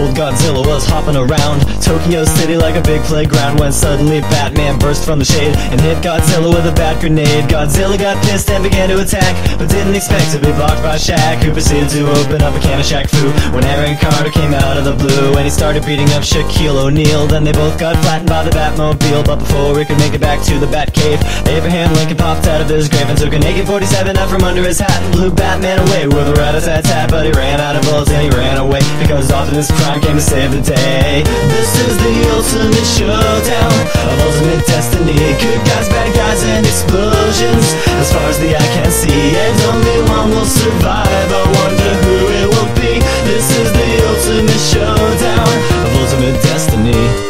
Old Godzilla was hopping around Tokyo City like a big playground, when suddenly Batman burst from the shade and hit Godzilla with a bat grenade. Godzilla got pissed and began to attack, but didn't expect to be blocked by Shaq, who proceeded to open up a can of Shaq Fu when Aaron Carter came out of the blue and he started beating up Shaquille O'Neal. Then they both got flattened by the Batmobile, but before we could make it back to the Batcave, Abraham Lincoln popped out of his grave and took an AK-47 out from under his hat and blew Batman away with a rat-a-tat-tat. But he ran out of bullets and he ran away because Optimus Prime came to save the day. This is the ultimate showdown of ultimate destiny. Good guys, bad guys, and explosions as far as the eye can see, and only one will survive. I wonder who it will be. This is the ultimate showdown of ultimate destiny.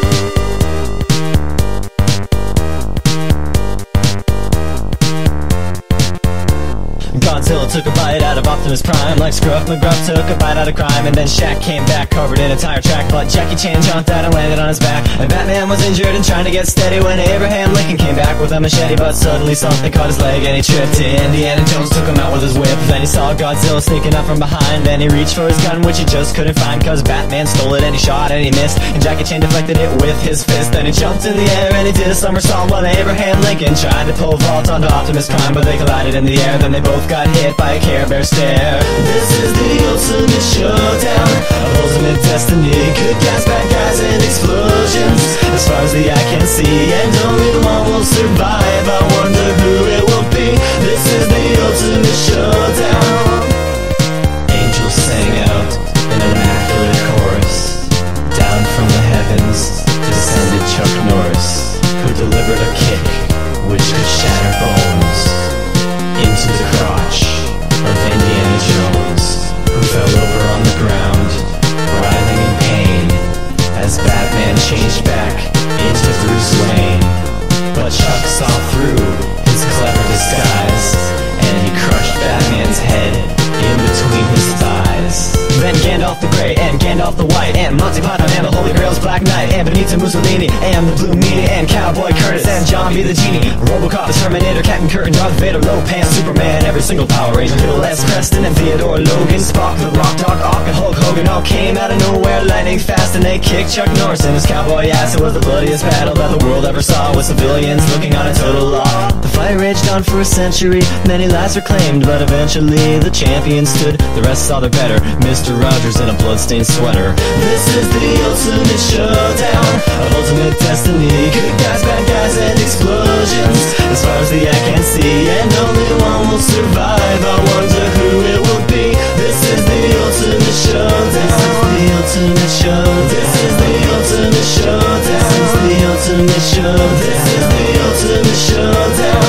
Godzilla took a bite out of Optimus Prime like Scruff McGruff took a bite out of crime, and then Shaq came back covered in a tire track, but Jackie Chan jumped out and landed on his back, and Batman was injured and trying to get steady when Abraham Lincoln came back with a machete, but suddenly something caught his leg and he tripped. Indiana Jones took him out with his whip. Then he saw Godzilla sneaking up from behind, and he reached for his gun, which he just couldn't find cause Batman stole it, and he shot and he missed, and Jackie Chan deflected it with his fist. Then he jumped in the air and he did a somersault while Abraham Lincoln tried to pole vault onto Optimus Prime, but they collided in the air. Then they both got hit by a Care Bear stare. This is the ultimate showdown of ultimate destiny. Good guys, bad guys, and explosions as far as the eye can see, and only one will survive. I wonder who it will be. This is the ultimate showdown. Angels sang out in an immaculate chorus. Down from the heavens descended Chuck Norris, who delivered a kick which could shatter bones into the crotch of Indiana Jones, who fell over on the ground, writhing in pain, as Batman changed back into Bruce Wayne. But Chuck saw through his clever disguise, and he crushed Batman's head in between his thighs. Then Gandalf the Grey and Gandalf the White and Monty Python and the Holy Grail's Black Knight and Benito Mussolini and the Blue Meanie and Cowboy Curtis and John B. the Genie, Robocop, the Terminator, Captain Curtin, Darth Vader, Lopan, Superman, every single Power Ranger, Bill S. Preston and Theodore Logan, Spock, the Rock, Doc Ock, and Hulk Hogan all came out of nowhere lightning fast, and they kicked Chuck Norris in his cowboy ass. It was the bloodiest battle that the world ever saw, with civilians looking on a total law. The fight raged on for a century, many lives were claimed, but eventually the champion stood. The rest saw their better, Mr. Rogers in a bloodstained sweater. This is the ultimate showdown of ultimate destiny. Good guys, bad guys, and explosions as far as the eye can see, and only one will survive. I wonder who it will be. This is the ultimate showdown. This is the ultimate showdown. This is the ultimate showdown. This is the ultimate showdown. This is the ultimate showdown.